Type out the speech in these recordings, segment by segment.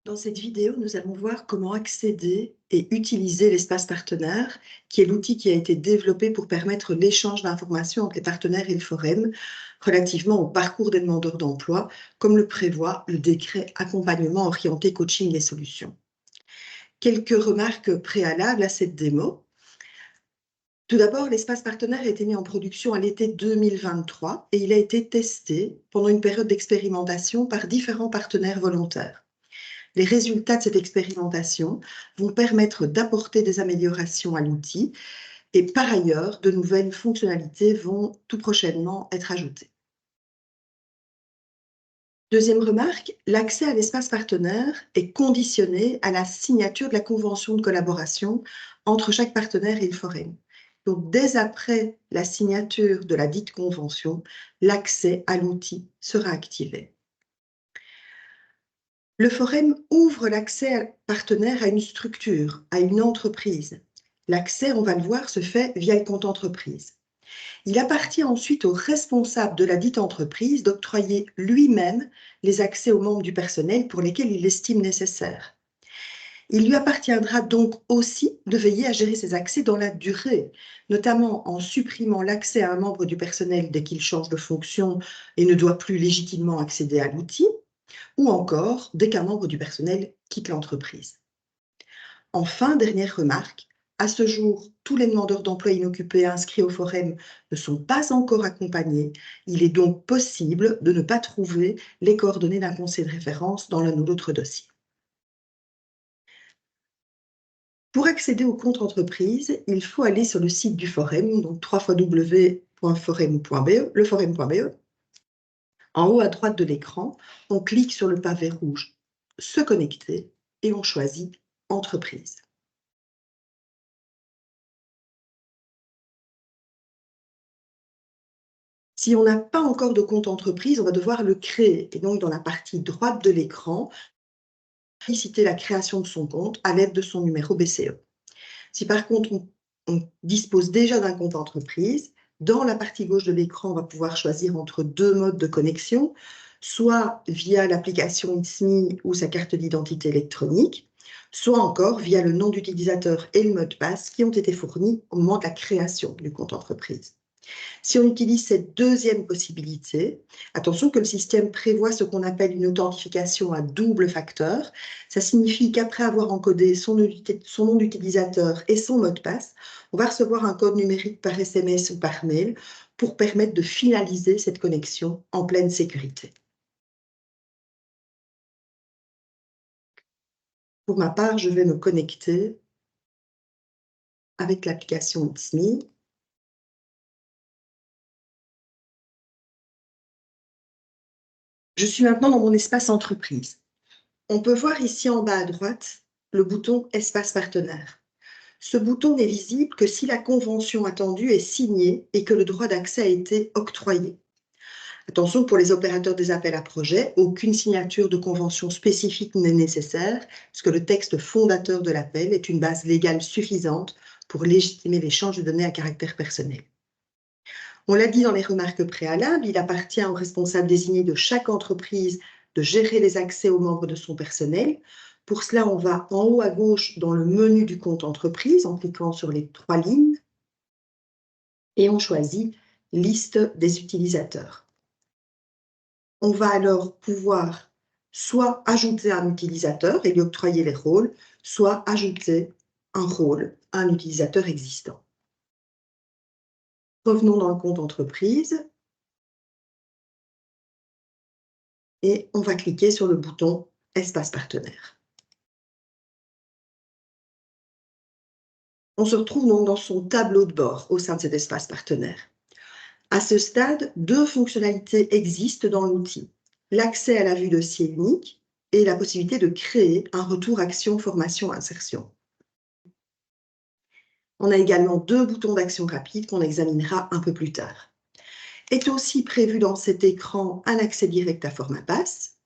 Dans cette vidéo, nous allons voir comment accéder et utiliser l'espace partenaire, qui est l'outil qui a été développé pour permettre l'échange d'informations entre les partenaires et le forum relativement au parcours des demandeurs d'emploi, comme le prévoit le décret accompagnement orienté coaching et solutions. Quelques remarques préalables à cette démo. Tout d'abord, l'espace partenaire a été mis en production à l'été 2023 et il a été testé pendant une période d'expérimentation par différents partenaires volontaires. Les résultats de cette expérimentation vont permettre d'apporter des améliorations à l'outil et par ailleurs, de nouvelles fonctionnalités vont tout prochainement être ajoutées. Deuxième remarque, l'accès à l'espace partenaire est conditionné à la signature de la convention de collaboration entre chaque partenaire et le forum. Donc, dès après la signature de la dite convention, l'accès à l'outil sera activé. Le forum ouvre l'accès partenaire à une structure, à une entreprise. L'accès, on va le voir, se fait via le compte entreprise. Il appartient ensuite au responsable de la dite entreprise d'octroyer lui-même les accès aux membres du personnel pour lesquels il l'estime nécessaire. Il lui appartiendra donc aussi de veiller à gérer ces accès dans la durée, notamment en supprimant l'accès à un membre du personnel dès qu'il change de fonction et ne doit plus légitimement accéder à l'outil, ou encore dès qu'un membre du personnel quitte l'entreprise. Enfin, dernière remarque, à ce jour, tous les demandeurs d'emploi inoccupés inscrits au forum ne sont pas encore accompagnés. Il est donc possible de ne pas trouver les coordonnées d'un conseil de référence dans l'un ou l'autre dossier. Pour accéder au compte entreprise, il faut aller sur le site du forum, donc www.forum.be, leforum.be. En haut à droite de l'écran, on clique sur le pavé rouge « Se connecter » et on choisit « Entreprise ». Si on n'a pas encore de compte entreprise, on va devoir le créer. Et donc, dans la partie droite de l'écran, solliciter la création de son compte à l'aide de son numéro BCE. Si par contre, on dispose déjà d'un compte entreprise, dans la partie gauche de l'écran, on va pouvoir choisir entre deux modes de connexion, soit via l'application ITSME ou sa carte d'identité électronique, soit encore via le nom d'utilisateur et le mot de passe qui ont été fournis au moment de la création du compte entreprise. Si on utilise cette deuxième possibilité, attention que le système prévoit ce qu'on appelle une authentification à double facteur. Ça signifie qu'après avoir encodé son nom d'utilisateur et son mot de passe, on va recevoir un code numérique par SMS ou par mail pour permettre de finaliser cette connexion en pleine sécurité. Pour ma part, je vais me connecter avec l'application ITSME. Je suis maintenant dans mon espace entreprise. On peut voir ici en bas à droite le bouton « Espace partenaire ». Ce bouton n'est visible que si la convention attendue est signée et que le droit d'accès a été octroyé. Attention, pour les opérateurs des appels à projets, aucune signature de convention spécifique n'est nécessaire, puisque le texte fondateur de l'appel est une base légale suffisante pour légitimer l'échange de données à caractère personnel. On l'a dit dans les remarques préalables, il appartient au responsable désigné de chaque entreprise de gérer les accès aux membres de son personnel. Pour cela, on va en haut à gauche dans le menu du compte entreprise en cliquant sur les trois lignes et on choisit « Liste des utilisateurs ». On va alors pouvoir soit ajouter un utilisateur et lui octroyer les rôles, soit ajouter un rôle à un utilisateur existant. Revenons dans le compte entreprise et on va cliquer sur le bouton « Espace partenaire ». On se retrouve donc dans son tableau de bord au sein de cet espace partenaire. À ce stade, deux fonctionnalités existent dans l'outil. L'accès à la vue dossier unique et la possibilité de créer un retour action formation insertion. On a également deux boutons d'action rapide qu'on examinera un peu plus tard. Est aussi prévu dans cet écran un accès direct à Formapass.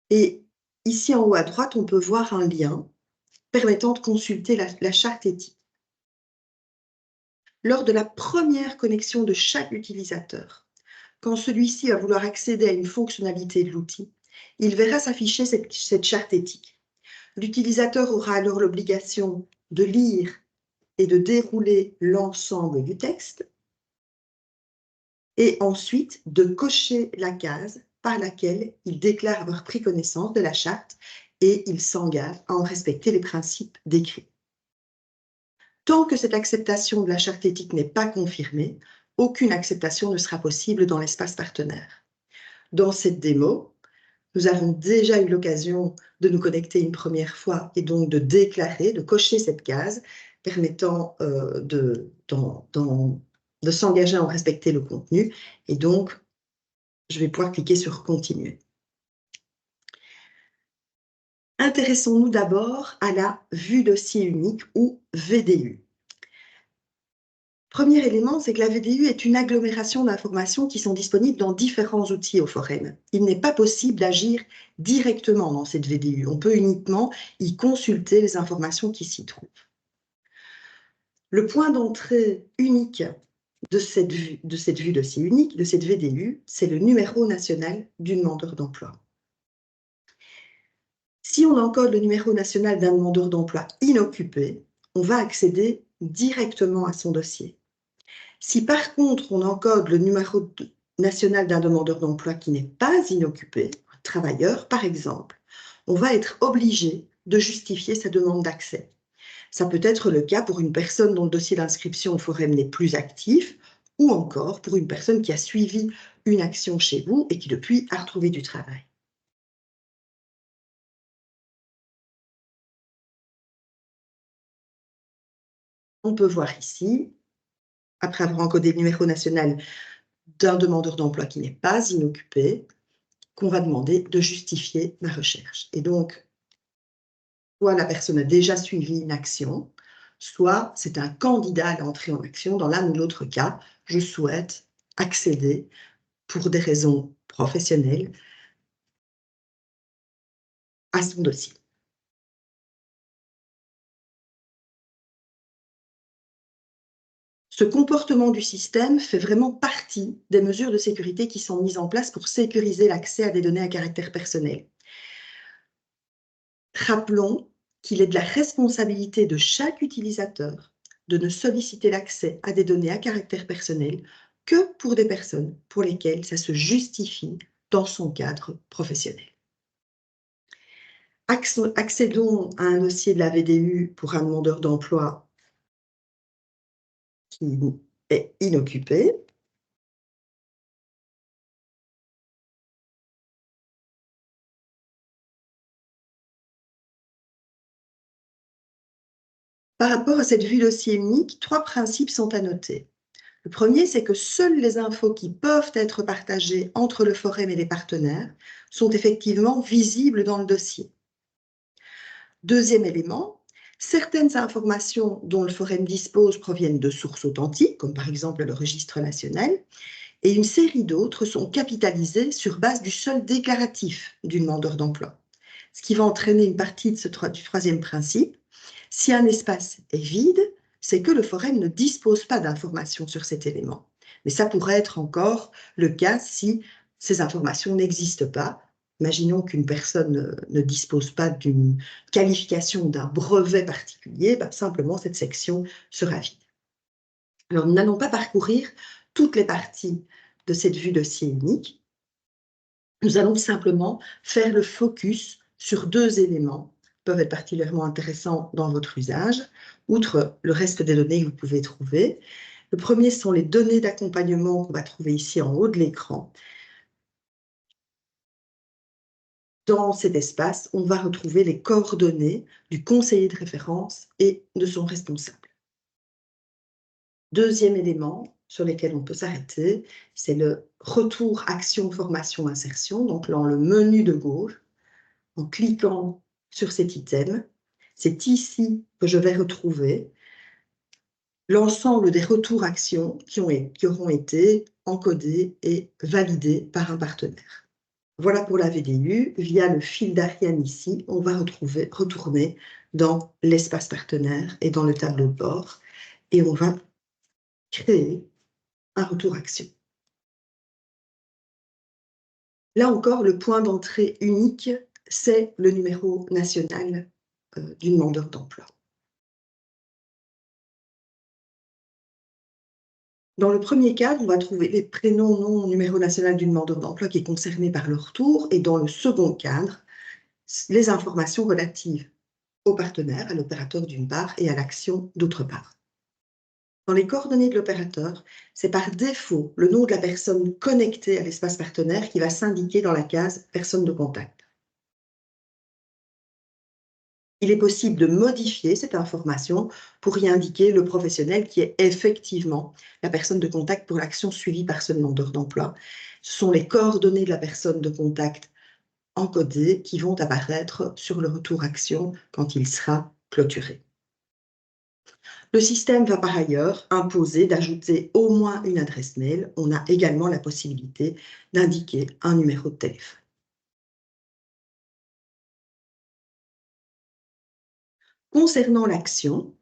Et ici en haut à droite, on peut voir un lien permettant de consulter la charte éthique. Lors de la première connexion de chaque utilisateur, quand celui-ci va vouloir accéder à une fonctionnalité de l'outil, il verra s'afficher cette charte éthique. L'utilisateur aura alors l'obligation de lire et de dérouler l'ensemble du texte et ensuite de cocher la case par laquelle il déclare avoir pris connaissance de la charte et il s'engage à en respecter les principes décrits. Tant que cette acceptation de la charte éthique n'est pas confirmée, aucune acceptation ne sera possible dans l'espace partenaire. Dans cette démo, nous avons déjà eu l'occasion de nous connecter une première fois et donc de déclarer, de cocher cette case permettant de s'engager à en respecter le contenu. Et donc, je vais pouvoir cliquer sur « Continuer ». Intéressons-nous d'abord à la vue dossier unique ou VDU. Premier élément, c'est que la VDU est une agglomération d'informations qui sont disponibles dans différents outils au Forum. Il n'est pas possible d'agir directement dans cette VDU. On peut uniquement y consulter les informations qui s'y trouvent. Le point d'entrée unique de cette vue dossier unique, de cette VDU, c'est le numéro national du demandeur d'emploi. Si on encode le numéro national d'un demandeur d'emploi inoccupé, on va accéder directement à son dossier. Si par contre on encode le numéro national d'un demandeur d'emploi qui n'est pas inoccupé, un travailleur par exemple, on va être obligé de justifier sa demande d'accès. Ça peut être le cas pour une personne dont le dossier d'inscription au Forum n'est plus actif, ou encore pour une personne qui a suivi une action chez vous et qui depuis a retrouvé du travail. On peut voir ici, après avoir encodé le numéro national d'un demandeur d'emploi qui n'est pas inoccupé, qu'on va demander de justifier ma recherche. Et donc, soit la personne a déjà suivi une action, soit c'est un candidat à l'entrée en action. Dans l'un ou l'autre cas, je souhaite accéder, pour des raisons professionnelles, à son dossier. Ce comportement du système fait vraiment partie des mesures de sécurité qui sont mises en place pour sécuriser l'accès à des données à caractère personnel. Rappelons qu'il est de la responsabilité de chaque utilisateur de ne solliciter l'accès à des données à caractère personnel que pour des personnes pour lesquelles ça se justifie dans son cadre professionnel. Accédons à un dossier de la VDU pour un demandeur d'emploi qui est inoccupé. Par rapport à cette vue dossier unique, 3 principes sont à noter. Le premier, c'est que seules les infos qui peuvent être partagées entre le Forum et les partenaires sont effectivement visibles dans le dossier. Deuxième élément, certaines informations dont le Forum dispose proviennent de sources authentiques, comme par exemple le registre national, et une série d'autres sont capitalisées sur base du seul déclaratif du demandeur d'emploi. Ce qui va entraîner une partie du troisième principe. Si un espace est vide, c'est que le Forum ne dispose pas d'informations sur cet élément. Mais ça pourrait être encore le cas si ces informations n'existent pas. Imaginons qu'une personne ne dispose pas d'une qualification d'un brevet particulier, simplement cette section sera vide. Alors, nous n'allons pas parcourir toutes les parties de cette vue dossier unique. Nous allons simplement faire le focus sur 2 éléments qui peuvent être particulièrement intéressants dans votre usage, outre le reste des données que vous pouvez trouver. Le premier sont les données d'accompagnement qu'on va trouver ici en haut de l'écran. Dans cet espace, on va retrouver les coordonnées du conseiller de référence et de son responsable. Deuxième élément sur lequel on peut s'arrêter, c'est le retour action formation insertion. Donc dans le menu de gauche, en cliquant sur cet item, c'est ici que je vais retrouver l'ensemble des retours actions qui auront été encodés et validés par un partenaire. Voilà pour la VDU. Via le fil d'Ariane ici, on va retourner dans l'espace partenaire et dans le tableau de bord et on va créer un retour action. Là encore, le point d'entrée unique, c'est le numéro national du demandeur d'emploi. Dans le premier cadre, on va trouver les prénoms, nom, numéro national du demandeur d'emploi qui est concerné par le retour. Et dans le second cadre, les informations relatives au partenaire, à l'opérateur d'une part, et à l'action d'autre part. Dans les coordonnées de l'opérateur, c'est par défaut le nom de la personne connectée à l'espace partenaire qui va s'indiquer dans la case « Personne de contact ». Il est possible de modifier cette information pour y indiquer le professionnel qui est effectivement la personne de contact pour l'action suivie par ce demandeur d'emploi. Ce sont les coordonnées de la personne de contact encodées qui vont apparaître sur le retour action quand il sera clôturé. Le système va par ailleurs imposer d'ajouter au moins une adresse mail. On a également la possibilité d'indiquer un numéro de téléphone. Concernant l'action,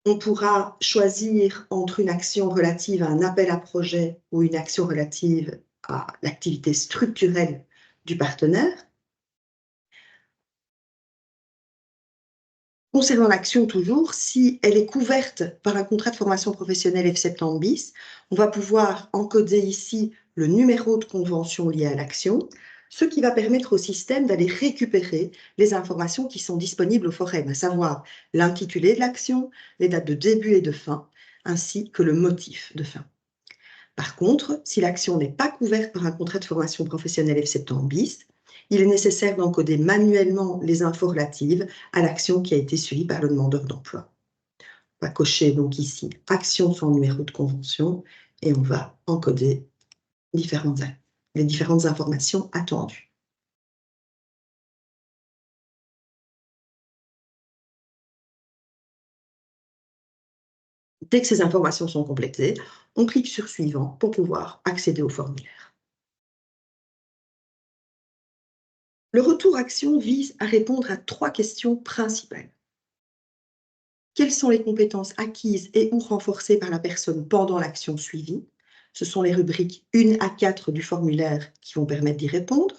on pourra choisir entre une action relative à un appel à projet ou une action relative à l'activité structurelle du partenaire. Concernant l'action toujours, si elle est couverte par un contrat de formation professionnelle F70 bis, on va pouvoir encoder ici le numéro de convention lié à l'action, ce qui va permettre au système d'aller récupérer les informations qui sont disponibles au forum, à savoir l'intitulé de l'action, les dates de début et de fin, ainsi que le motif de fin. Par contre, si l'action n'est pas couverte par un contrat de formation professionnelle F70 bis, il est nécessaire d'encoder manuellement les infos relatives à l'action qui a été suivie par le demandeur d'emploi. On va cocher donc ici « Action sans numéro de convention » et on va encoder les différentes informations attendues. Dès que ces informations sont complétées, on clique sur « Suivant » pour pouvoir accéder au formulaire. Le retour action vise à répondre à 3 questions principales. Quelles sont les compétences acquises et ou renforcées par la personne pendant l'action suivie? Ce sont les rubriques 1 à 4 du formulaire qui vont permettre d'y répondre.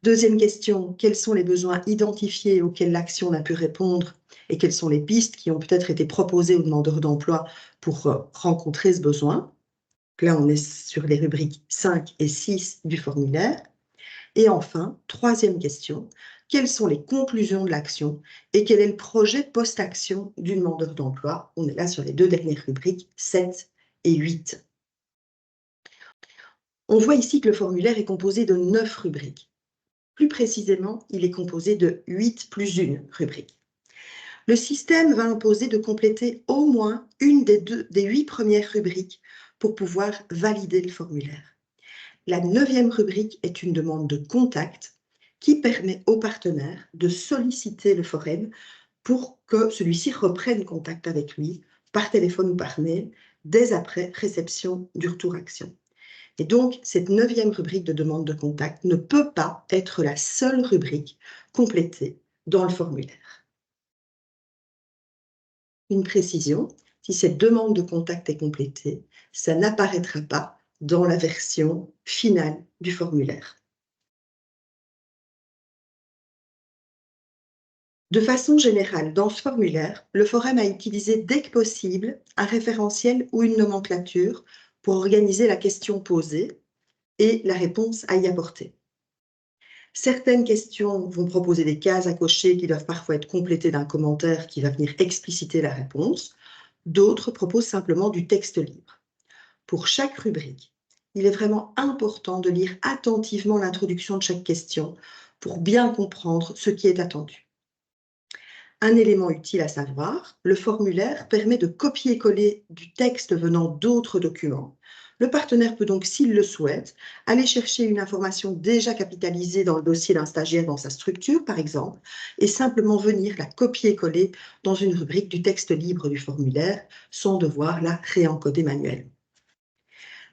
Deuxième question, quels sont les besoins identifiés auxquels l'action n'a pu répondre et quelles sont les pistes qui ont peut-être été proposées aux demandeurs d'emploi pour rencontrer ce besoin? Là, on est sur les rubriques 5 et 6 du formulaire. Et enfin, troisième question, quelles sont les conclusions de l'action et quel est le projet post-action du demandeur d'emploi? On est là sur les 2 dernières rubriques, 7 et 8. On voit ici que le formulaire est composé de 9 rubriques. Plus précisément, il est composé de 8 plus 1 rubrique. Le système va imposer de compléter au moins une des 8 premières rubriques pour pouvoir valider le formulaire. La 9e rubrique est une demande de contact qui permet au partenaire de solliciter le forum pour que celui-ci reprenne contact avec lui par téléphone ou par mail dès après réception du retour action. Et donc, cette 9e rubrique de demande de contact ne peut pas être la seule rubrique complétée dans le formulaire. Une précision, si cette demande de contact est complétée, ça n'apparaîtra pas dans la version finale du formulaire. De façon générale, dans ce formulaire, le forum a utilisé dès que possible un référentiel ou une nomenclature pour organiser la question posée et la réponse à y apporter. Certaines questions vont proposer des cases à cocher qui doivent parfois être complétées d'un commentaire qui va venir expliciter la réponse. D'autres proposent simplement du texte libre. Pour chaque rubrique, il est vraiment important de lire attentivement l'introduction de chaque question pour bien comprendre ce qui est attendu. Un élément utile à savoir, le formulaire permet de copier-coller du texte venant d'autres documents. Le partenaire peut donc, s'il le souhaite, aller chercher une information déjà capitalisée dans le dossier d'un stagiaire dans sa structure, par exemple, et simplement venir la copier-coller dans une rubrique du texte libre du formulaire, sans devoir la réencoder manuellement.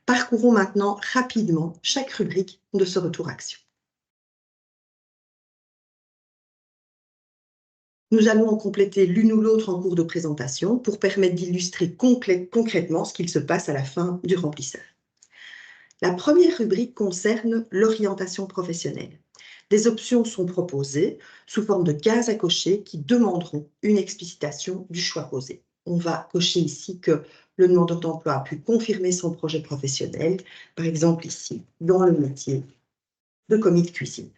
Parcourons maintenant rapidement chaque rubrique de ce retour action. Nous allons en compléter l'une ou l'autre en cours de présentation pour permettre d'illustrer concrètement ce qu'il se passe à la fin du remplissage. La première rubrique concerne l'orientation professionnelle. Des options sont proposées sous forme de cases à cocher qui demanderont une explicitation du choix posé. On va cocher ici que le demandeur d'emploi a pu confirmer son projet professionnel, par exemple ici, dans le métier de commis de cuisine.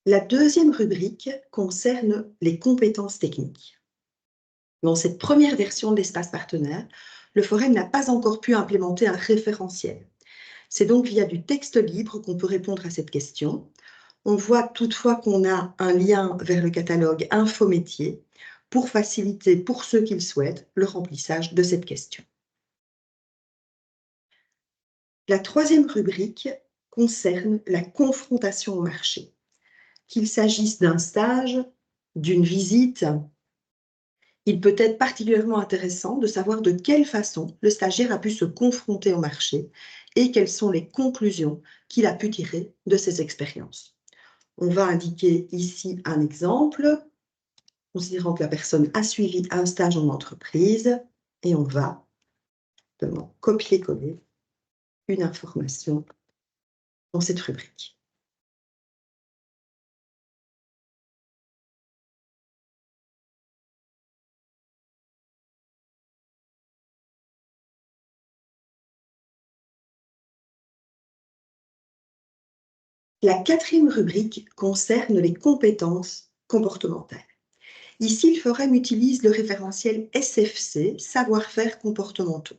La deuxième rubrique concerne les compétences techniques. Dans cette première version de l'espace partenaire, le Forum n'a pas encore pu implémenter un référentiel. C'est donc via du texte libre qu'on peut répondre à cette question. On voit toutefois qu'on a un lien vers le catalogue Info-métier pour faciliter, pour ceux qui le souhaitent, le remplissage de cette question. La troisième rubrique concerne la confrontation au marché. Qu'il s'agisse d'un stage, d'une visite, il peut être particulièrement intéressant de savoir de quelle façon le stagiaire a pu se confronter au marché et quelles sont les conclusions qu'il a pu tirer de ses expériences. On va indiquer ici un exemple, considérant que la personne a suivi un stage en entreprise, et on va simplement copier-coller une information dans cette rubrique. La quatrième rubrique concerne les compétences comportementales. Ici, le Forum utilise le référentiel SFC, savoir-faire comportementaux.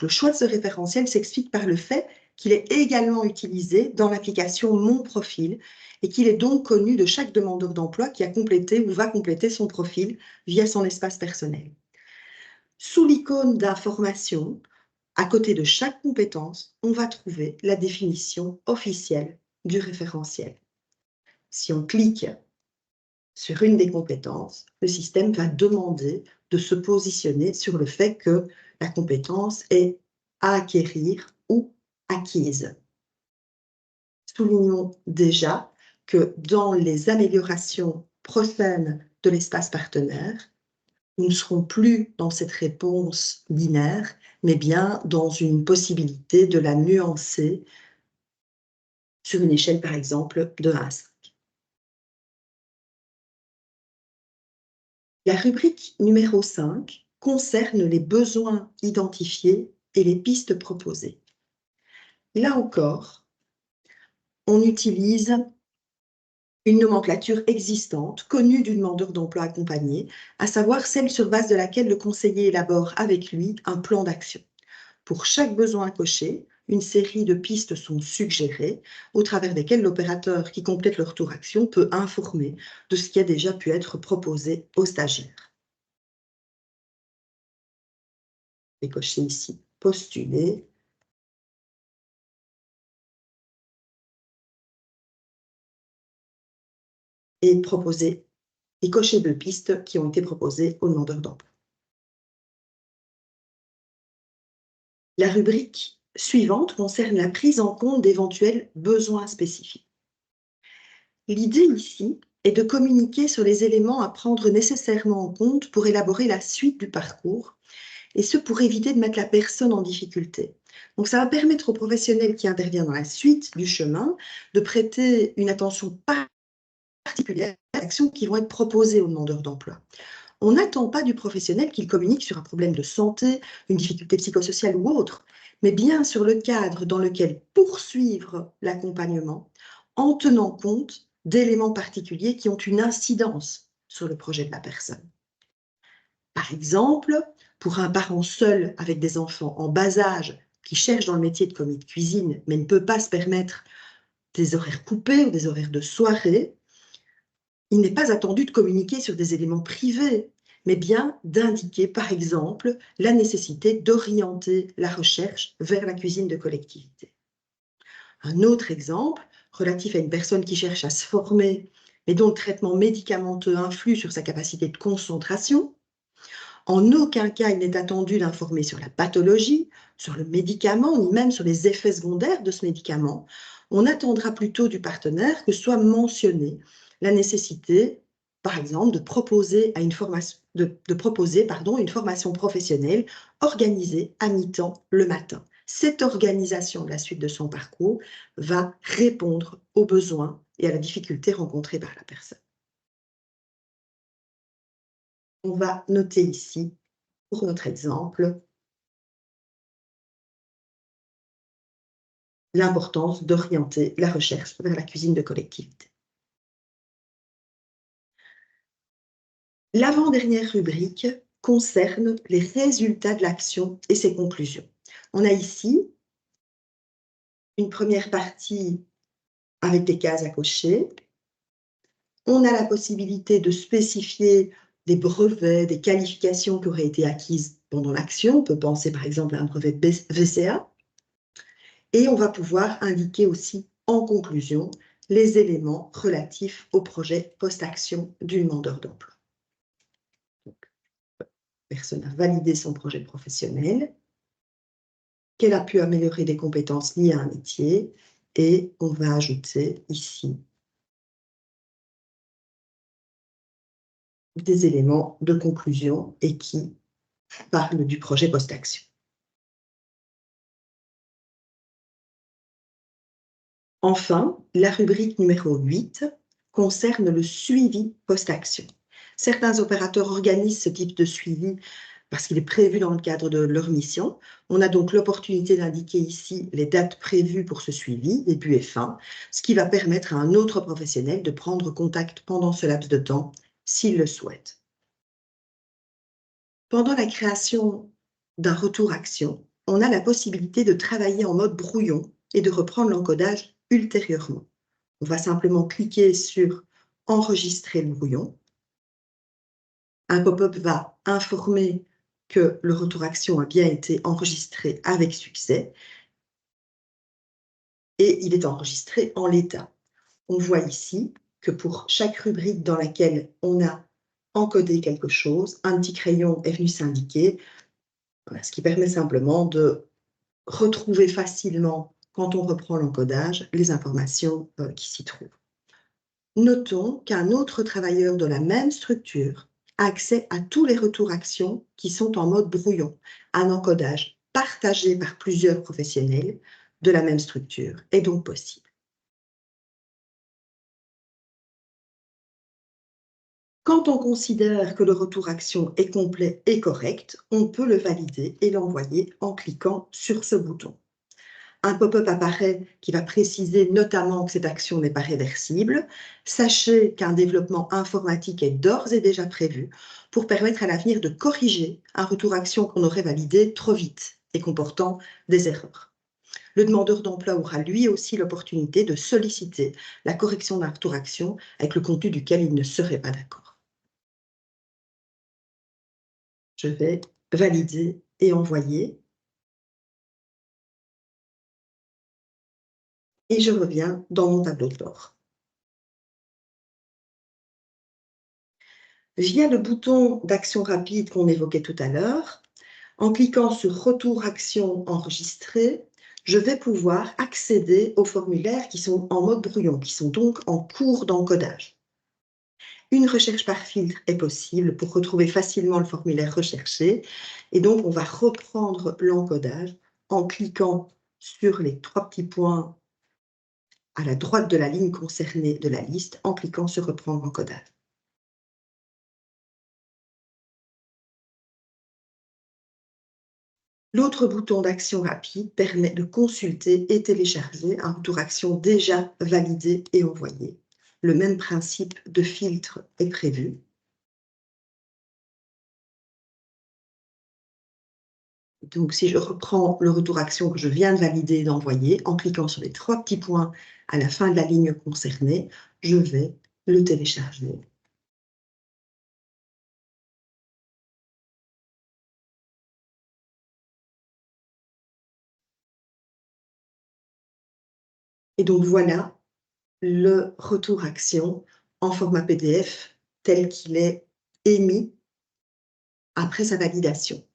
Le choix de ce référentiel s'explique par le fait qu'il est également utilisé dans l'application Mon Profil et qu'il est donc connu de chaque demandeur d'emploi qui a complété ou va compléter son profil via son espace personnel. Sous l'icône d'information, à côté de chaque compétence, on va trouver la définition officielle du référentiel. Si on clique sur une des compétences, le système va demander de se positionner sur le fait que la compétence est à acquérir ou acquise. Soulignons déjà que dans les améliorations prochaines de l'espace partenaire, nous ne serons plus dans cette réponse binaire, mais bien dans une possibilité de la nuancer sur une échelle, par exemple, de 1 à 5. La rubrique numéro 5 concerne les besoins identifiés et les pistes proposées. Là encore, on utilise une nomenclature existante, connue du demandeur d'emploi accompagné, à savoir celle sur base de laquelle le conseiller élabore avec lui un plan d'action. Pour chaque besoin coché, une série de pistes sont suggérées, au travers desquelles l'opérateur qui complète le retour action peut informer de ce qui a déjà pu être proposé aux stagiaires. Je vais cocher ici « Postuler ». Et proposer et cocher 2 pistes qui ont été proposées aux demandeurs d'emploi. La rubrique suivante concerne la prise en compte d'éventuels besoins spécifiques. L'idée ici est de communiquer sur les éléments à prendre nécessairement en compte pour élaborer la suite du parcours, et ce pour éviter de mettre la personne en difficulté. Donc ça va permettre au professionnel qui intervient dans la suite du chemin de prêter une attention particulière aux actions qui vont être proposées aux demandeurs d'emploi. On n'attend pas du professionnel qu'il communique sur un problème de santé, une difficulté psychosociale ou autre, mais bien sur le cadre dans lequel poursuivre l'accompagnement en tenant compte d'éléments particuliers qui ont une incidence sur le projet de la personne. Par exemple, pour un parent seul avec des enfants en bas âge qui cherche dans le métier de commis de cuisine mais ne peut pas se permettre des horaires coupés ou des horaires de soirée, il n'est pas attendu de communiquer sur des éléments privés, mais bien d'indiquer, par exemple, la nécessité d'orienter la recherche vers la cuisine de collectivité. Un autre exemple, relatif à une personne qui cherche à se former, mais dont le traitement médicamenteux influe sur sa capacité de concentration. En aucun cas, il n'est attendu d'informer sur la pathologie, sur le médicament, ni même sur les effets secondaires de ce médicament. On attendra plutôt du partenaire que soit mentionnée la nécessité, par exemple, de proposer une formation professionnelle organisée à mi-temps le matin. Cette organisation de la suite de son parcours va répondre aux besoins et à la difficulté rencontrée par la personne. On va noter ici, pour notre exemple, l'importance d'orienter la recherche vers la cuisine de collectivité. L'avant-dernière rubrique concerne les résultats de l'action et ses conclusions. On a ici une première partie avec des cases à cocher. On a la possibilité de spécifier des brevets, des qualifications qui auraient été acquises pendant l'action. On peut penser par exemple à un brevet VCA. Et on va pouvoir indiquer aussi en conclusion les éléments relatifs au projet post-action du demandeur d'emploi. Donc, la personne a validé son projet professionnel, qu'elle a pu améliorer des compétences liées à un métier, et on va ajouter ici des éléments de conclusion et qui parlent du projet post-action. Enfin, la rubrique numéro 8 concerne le suivi post-action. Certains opérateurs organisent ce type de suivi parce qu'il est prévu dans le cadre de leur mission. On a donc l'opportunité d'indiquer ici les dates prévues pour ce suivi, début et fin, ce qui va permettre à un autre professionnel de prendre contact pendant ce laps de temps s'il le souhaite. Pendant la création d'un retour-action, on a la possibilité de travailler en mode brouillon et de reprendre l'encodage ultérieurement. On va simplement cliquer sur « Enregistrer le brouillon ». Un pop-up va informer que le retour-action a bien été enregistré avec succès et il est enregistré en l'état. On voit ici que pour chaque rubrique dans laquelle on a encodé quelque chose, un petit crayon est venu s'indiquer, voilà, ce qui permet simplement de retrouver facilement, quand on reprend l'encodage, les informations qui s'y trouvent. Notons qu'un autre travailleur de la même structure a accès à tous les retours-actions qui sont en mode brouillon, un encodage partagé par plusieurs professionnels de la même structure est donc possible. Quand on considère que le retour-action est complet et correct, on peut le valider et l'envoyer en cliquant sur ce bouton. Un pop-up apparaît qui va préciser notamment que cette action n'est pas réversible. Sachez qu'un développement informatique est d'ores et déjà prévu pour permettre à l'avenir de corriger un retour-action qu'on aurait validé trop vite et comportant des erreurs. Le demandeur d'emploi aura lui aussi l'opportunité de solliciter la correction d'un retour-action avec le contenu duquel il ne serait pas d'accord. Je vais valider et envoyer. Et je reviens dans mon tableau de bord. Via le bouton d'action rapide qu'on évoquait tout à l'heure, en cliquant sur « Retour action enregistré », je vais pouvoir accéder aux formulaires qui sont en mode brouillon, qui sont donc en cours d'encodage. Une recherche par filtre est possible pour retrouver facilement le formulaire recherché, et donc on va reprendre l'encodage en cliquant sur les 3 petits points à la droite de la ligne concernée de la liste, en cliquant sur « Reprendre l'encodage ». L'autre bouton d'action rapide permet de consulter et télécharger un retour-action déjà validé et envoyé. Le même principe de filtre est prévu. Donc, si je reprends le retour-action que je viens de valider et d'envoyer, en cliquant sur les 3 petits points à la fin de la ligne concernée, je vais le télécharger. Et donc, voilà le retour-action en format PDF tel qu'il est émis après sa validation.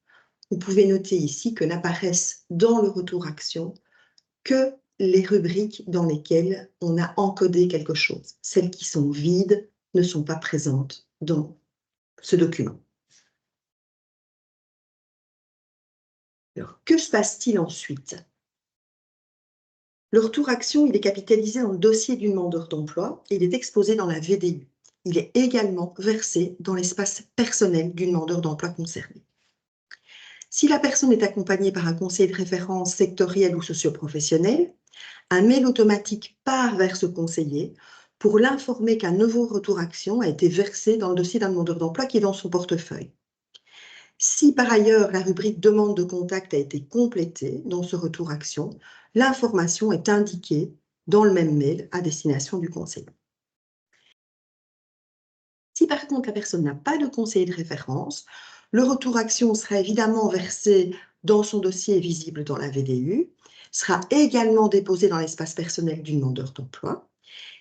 Vous pouvez noter ici que n'apparaissent dans le retour-action que les rubriques dans lesquelles on a encodé quelque chose. Celles qui sont vides ne sont pas présentes dans ce document. Alors, que se passe-t-il ensuite? Le retour action, il est capitalisé dans le dossier du demandeur d'emploi et il est exposé dans la VDU. Il est également versé dans l'espace personnel du demandeur d'emploi concerné. Si la personne est accompagnée par un conseiller de référence sectoriel ou socio-professionnel, un mail automatique part vers ce conseiller pour l'informer qu'un nouveau retour action a été versé dans le dossier d'un demandeur d'emploi qui est dans son portefeuille. Si par ailleurs la rubrique demande de contact a été complétée dans ce retour action, l'information est indiquée dans le même mail à destination du conseiller. Si par contre la personne n'a pas de conseiller de référence, le retour action sera évidemment versé dans son dossier visible dans la VDU, sera également déposé dans l'espace personnel du demandeur d'emploi.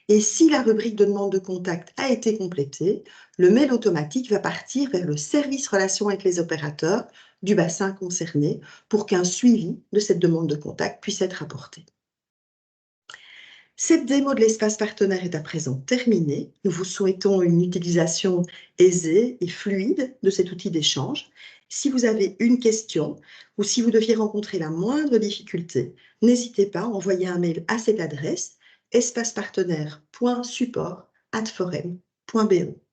Et si la rubrique de demande de contact a été complétée, le mail automatique va partir vers le service relations avec les opérateurs du bassin concerné pour qu'un suivi de cette demande de contact puisse être apporté. Cette démo de l'espace partenaire est à présent terminée. Nous vous souhaitons une utilisation aisée et fluide de cet outil d'échange. Si vous avez une question ou si vous deviez rencontrer la moindre difficulté, n'hésitez pas à envoyer un mail à cette adresse espacepartenaire.support@forem.be.